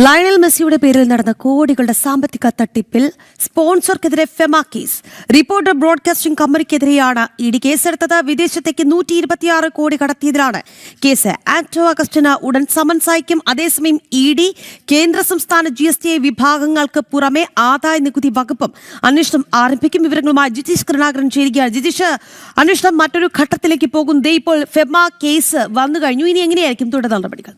Lionel മെസ്സിയുടെ പേരിൽ നടന്ന കോടികളുടെ സാമ്പത്തിക തട്ടിപ്പിൽ സ്പോൺസർക്കെതിരെ ഫെമ കേസ്. റിപ്പോർട്ടർ ബ്രോഡ്കാസ്റ്റിംഗ് കമ്പനിക്കെതിരെയാണ് ഇഡി കേസെടുത്തത്. വിദേശത്തേക്ക് 126 കോടി കടത്തിയതിലാണ് കേസ്. ആന്റോ അഗസ്റ്റിന് ഉടൻ സമൻസ് അയക്കും. അതേസമയം ഇഡി കേന്ദ്ര സംസ്ഥാന GST വിഭാഗങ്ങൾക്ക് പുറമെ ആദായ നികുതി വകുപ്പും അന്വേഷണം ആരംഭിക്കും. വിവരങ്ങളുമായി ജിതീഷ് കരുണാകരൻ ചേരുകയാണ്. ജിതീഷ്, അന്വേഷണം മറ്റൊരു ഘട്ടത്തിലേക്ക് പോകും. ഇപ്പോൾ ഫെമ കേസ് വന്നു കഴിഞ്ഞു. ഇനി എങ്ങനെയായിരിക്കും തുടർ നടപടികൾ?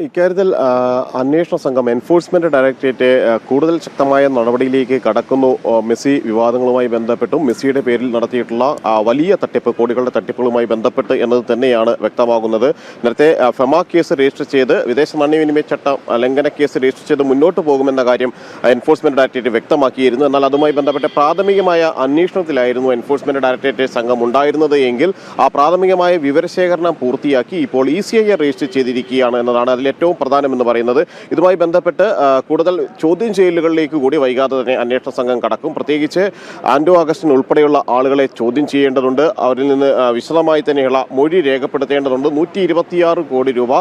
ഇക്കാര്യത്തിൽ അന്വേഷണ സംഘം എൻഫോഴ്സ്മെന്റ് ഡയറക്ടറേറ്റ് കൂടുതൽ ശക്തമായ നടപടിയിലേക്ക് കടക്കുന്നു. മെസ്സി വിവാദങ്ങളുമായി ബന്ധപ്പെട്ടും മെസ്സിയുടെ പേരിൽ നടത്തിയിട്ടുള്ള വലിയ തട്ടിപ്പ്, കോടികളുടെ തട്ടിപ്പുകളുമായി ബന്ധപ്പെട്ട് എന്നത് തന്നെയാണ് വ്യക്തമാകുന്നത്. നേരത്തെ ഫെമ കേസ് രജിസ്റ്റർ ചെയ്ത് വിദേശ നാണ്യവിനിമയ ചട്ടം ലംഘന കേസ് രജിസ്റ്റർ ചെയ്ത് മുന്നോട്ട് പോകുമെന്ന കാര്യം എൻഫോഴ്സ്മെന്റ് ഡയറക്ടറേറ്റ് വ്യക്തമാക്കിയിരുന്നു. എന്നാൽ അതുമായി ബന്ധപ്പെട്ട പ്രാഥമികമായ അന്വേഷണത്തിലായിരുന്നു എൻഫോഴ്സ്മെന്റ് ഡയറക്ടറേറ്റ് സംഘം ഉണ്ടായിരുന്നത് എങ്കിൽ ആ പ്രാഥമികമായ വിവരശേഖരണം പൂർത്തിയാക്കി ഇപ്പോൾ ECI രജിസ്റ്റർ ചെയ്തിരിക്കുകയാണ് എന്നതാണ് അതിൽ ഏറ്റവും പ്രധാനമെന്ന് പറയുന്നത്. ഇതുമായി ബന്ധപ്പെട്ട് കൂടുതൽ ചോദ്യം ചെയ്യലുകളിലേക്ക് കൂടി വൈകാതെ തന്നെ അന്വേഷണ സംഘം കടക്കും. പ്രത്യേകിച്ച് ആന്റോ അഗസ്റ്റിൻ ഉൾപ്പെടെയുള്ള ആളുകളെ ചോദ്യം ചെയ്യേണ്ടതുണ്ട്. അവരിൽ നിന്ന് വിശദമായി തന്നെയുള്ള മൊഴി രേഖപ്പെടുത്തേണ്ടതുണ്ട്. 126 കോടി രൂപ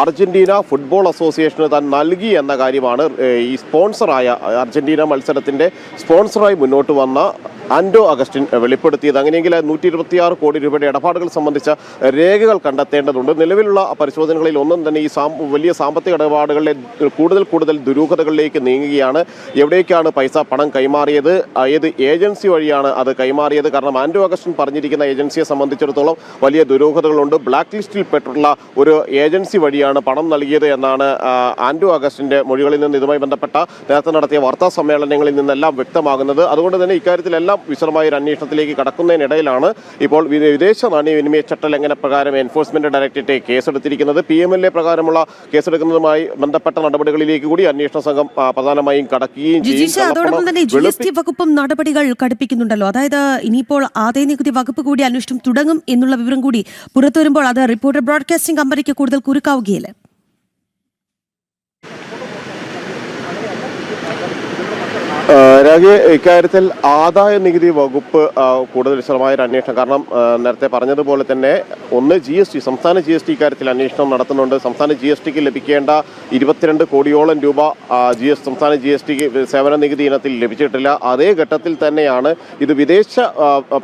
അർജന്റീന ഫുട്ബോൾ അസോസിയേഷന് താൻ നൽകി എന്ന കാര്യമാണ് ഈ സ്പോൺസറായ അർജന്റീന മത്സരത്തിന്റെ സ്പോൺസറായി മുന്നോട്ട് വന്ന ആന്റോ അഗസ്റ്റിൻ വെളിപ്പെടുത്തിയത്. അങ്ങനെയെങ്കിൽ 126 കോടി രൂപയുടെ ഇടപാടുകൾ സംബന്ധിച്ച രേഖകൾ കണ്ടെത്തേണ്ടതുണ്ട്. നിലവിലുള്ള പരിശോധനകളിൽ ഒന്നും തന്നെ ഈ വലിയ സാമ്പത്തിക ഇടപാടുകളിലെ കൂടുതൽ ദുരൂഹതകളിലേക്ക് നീങ്ങുകയാണ്. എവിടേക്കാണ് പണം കൈമാറിയത്, ഏത് ഏജൻസി വഴിയാണ് അത് കൈമാറിയത്? കാരണം ആന്റോ അഗസ്റ്റിൻ പറഞ്ഞിരിക്കുന്ന ഏജൻസിയെ സംബന്ധിച്ചിടത്തോളം വലിയ ദുരൂഹതകളുണ്ട്. ബ്ലാക്ക് ലിസ്റ്റിൽ പെട്ടിട്ടുള്ള ഒരു ഏജൻസി വഴിയാണ് പണം നൽകിയത് എന്നാണ് ആന്റോ അഗസ്റ്റിന്റെ മൊഴികളിൽ നിന്ന് ഇതുമായി ബന്ധപ്പെട്ട നേരത്തെ നടത്തിയ വാർത്താ സമ്മേളനങ്ങളിൽ നിന്നെല്ലാം വ്യക്തമാകുന്നത്. അതുകൊണ്ട് തന്നെ ഇക്കാര്യത്തിലെല്ലാം വിശദമായ ഒരു അന്വേഷണത്തിലേക്ക് കടക്കുന്നതിനിടയിലാണ് ഇപ്പോൾ വിദേശ നാണ്യവിനിമയ ചട്ടലംഘന പ്രകാരം എൻഫോഴ്സ്മെന്റ് ഡയറക്ടറേറ്റ് കേസെടുത്തിരിക്കുന്നത്. PMLA പ്രകാരമുള്ള കേസെടുക്കുന്നതുമായി ബന്ധപ്പെട്ട നടപടികളിലേക്ക് കൂടി അന്വേഷണ സംഘം പ്രധാനമായും കടക്കുകയും ചെയ്യും. അതോടൊപ്പം തന്നെ GST വകുപ്പും നടപടികൾ കടുപ്പിക്കുന്നുണ്ടല്ലോ. അതായത് ഇനിയിപ്പോൾ ആദായ നികുതി വകുപ്പ് കൂടി അന്വേഷണം തുടങ്ങും എന്നുള്ള വിവരം കൂടി പുറത്തു വരുമ്പോൾ അത് റിപ്പോർട്ടർ ബ്രോഡ്കാസ്റ്റിംഗ് കമ്പനിക്ക് കൂടുതൽ കുരുക്കാവുകയല്ലേ? രാജി, ഇക്കാര്യത്തിൽ ആദായ നികുതി വകുപ്പ് കൂടുതൽ വിശദമായ ഒരു അന്വേഷണം, കാരണം നേരത്തെ പറഞ്ഞതുപോലെ തന്നെ GST സംസ്ഥാന GST ഇക്കാര്യത്തിൽ അന്വേഷണം നടത്തുന്നുണ്ട്. സംസ്ഥാന GSTക്ക് ലഭിക്കേണ്ട 22 കോടിയോളം രൂപ സംസ്ഥാന GST സേവന നികുതി ഇനത്തിൽ ലഭിച്ചിട്ടില്ല. അതേ ഘട്ടത്തിൽ തന്നെയാണ് ഇത് വിദേശ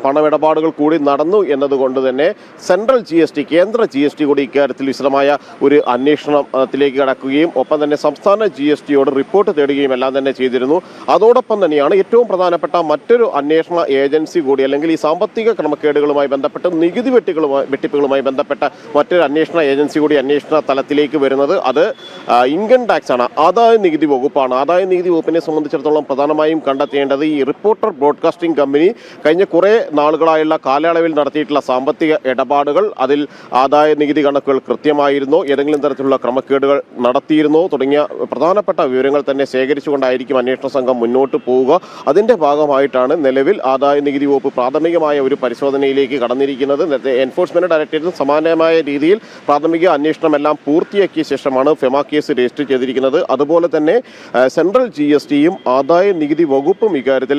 പണമിടപാടുകൾ കൂടി നടന്നു എന്നതുകൊണ്ട് തന്നെ സെൻട്രൽ GST കേന്ദ്ര GST കൂടി ഇക്കാര്യത്തിൽ വിശദമായ ഒരു അന്വേഷണത്തിലേക്ക് കടക്കുകയും ഒപ്പം തന്നെ സംസ്ഥാന GSTയോട് റിപ്പോർട്ട് തേടുകയും എല്ലാം തന്നെ ചെയ്തിരുന്നു. അതോടൊപ്പം തന്നെയാണ് ഏറ്റവും പ്രധാനപ്പെട്ട മറ്റൊരു അന്വേഷണ ഏജൻസി കൂടി, അല്ലെങ്കിൽ ഈ സാമ്പത്തിക ക്രമക്കേടുകളുമായി ബന്ധപ്പെട്ട് നികുതി വെട്ടിപ്പുകളുമായി ബന്ധപ്പെട്ട മറ്റൊരു അന്വേഷണ ഏജൻസി കൂടി അന്വേഷണ തലത്തിലേക്ക് വരുന്നത്. അത് ഇൻകം ടാക്സ് ആണ്, ആദായ നികുതി വകുപ്പാണ്. ആദായ നികുതി വകുപ്പിനെ സംബന്ധിച്ചിടത്തോളം പ്രധാനമായും കണ്ടെത്തേണ്ടത് ഈ റിപ്പോർട്ടർ ബ്രോഡ്കാസ്റ്റിംഗ് കമ്പനി കഴിഞ്ഞ കുറേ നാളുകളായുള്ള കാലയളവിൽ നടത്തിയിട്ടുള്ള സാമ്പത്തിക ഇടപാടുകൾ, അതിൽ ആദായ നികുതി കണക്കുകൾ കൃത്യമായിരുന്നോ, ഏതെങ്കിലും തരത്തിലുള്ള ക്രമക്കേടുകൾ നടത്തിയിരുന്നോ തുടങ്ങിയ പ്രധാനപ്പെട്ട വിവരങ്ങൾ തന്നെ ശേഖരിച്ചുകൊണ്ടായിരിക്കും അന്വേഷണ സംഘം മുന്നോട്ട് പോവുക. അതിന്റെ ഭാഗമായിട്ടാണ് നിലവിൽ ആദായ നികുതി വകുപ്പ് പ്രാഥമികമായ ഒരു പരിശോധനയിലേക്ക് കടന്നിരിക്കുന്നത്. എൻഫോഴ്സ്മെന്റ് ഡയറക്ടറേറ്റ് സമാനമായ രീതിയിൽ പ്രാഥമിക അന്വേഷണമെല്ലാം പൂർത്തിയാക്കിയ ശേഷമാണ് ഫെമ കേസ് രജിസ്റ്റർ ചെയ്തിരിക്കുന്നത്. അതുപോലെ തന്നെ സെൻട്രൽ GSTയും ആദായ നികുതി വകുപ്പും ഇക്കാര്യത്തിൽ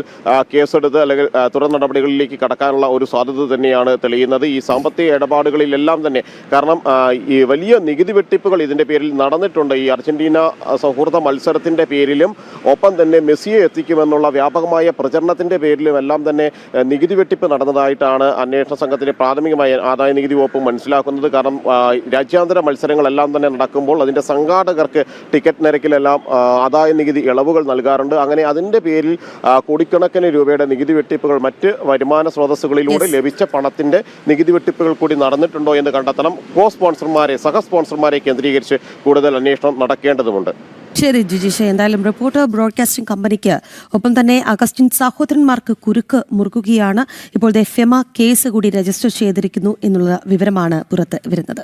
കേസെടുത്ത് അല്ലെങ്കിൽ തുടർ നടപടികളിലേക്ക് കടക്കാനുള്ള ഒരു സാധ്യത തന്നെയാണ് തെളിയുന്നത്. ഈ സാമ്പത്തിക ഇടപാടുകളിലെല്ലാം തന്നെ, കാരണം ഈ വലിയ നികുതി വെട്ടിപ്പുകൾ ഇതിന്റെ പേരിൽ നടന്നിട്ടുണ്ട്. ഈ അർജന്റീന സൗഹൃദ മത്സരത്തിന്റെ പേരിലും ഒപ്പം തന്നെ മെസ്സിയെ എത്തിക്കുമെന്നുള്ള വ്യാപകമായ പ്രചരണത്തിന്റെ പേരിലും എല്ലാം തന്നെ നികുതി വെട്ടിപ്പ് നടന്നതായിട്ടാണ് അന്വേഷണ സംഘത്തിന്റെ പ്രാഥമികമായ ആദായ നികുതി വകുപ്പ് മനസ്സിലാക്കുന്നത്. കാരണം രാജ്യാന്തര മത്സരങ്ങളെല്ലാം തന്നെ നടക്കുമ്പോൾ അതിന്റെ സംഘാടകർക്ക് ടിക്കറ്റ് നിരക്കിലെല്ലാം ആദായ നികുതി ഇളവുകൾ നൽകാറുണ്ട്. അങ്ങനെ അതിന്റെ പേരിൽ കോടിക്കണക്കിന് രൂപയുടെ നികുതി വെട്ടിപ്പുകൾ മറ്റ് വരുമാന സ്രോതസ്സുകളിലൂടെ ലഭിച്ച പണത്തിന്റെ നികുതി വെട്ടിപ്പുകൾ കൂടി നടന്നിട്ടുണ്ടോ എന്ന് കണ്ടെത്തണം. സഹ സ്പോൺസർമാരെ കേന്ദ്രീകരിച്ച് കൂടുതൽ അന്വേഷണം നടക്കേണ്ടതുണ്ട്. ശരി ജിജീഷ്, എന്തായാലും റിപ്പോർട്ടർ ബ്രോഡ്കാസ്റ്റിംഗ് കമ്പനിക്ക് ഒപ്പം തന്നെ അഗസ്റ്റിൻ സഹോദരന്മാർക്ക് കുരുക്ക് മുറുകുകയാണ്. ഇപ്പോൾ ഫെമ കേസ് കൂടി രജിസ്റ്റർ ചെയ്തിരിക്കുന്നു എന്നുള്ള വിവരമാണ് പുറത്ത് വരുന്നത്.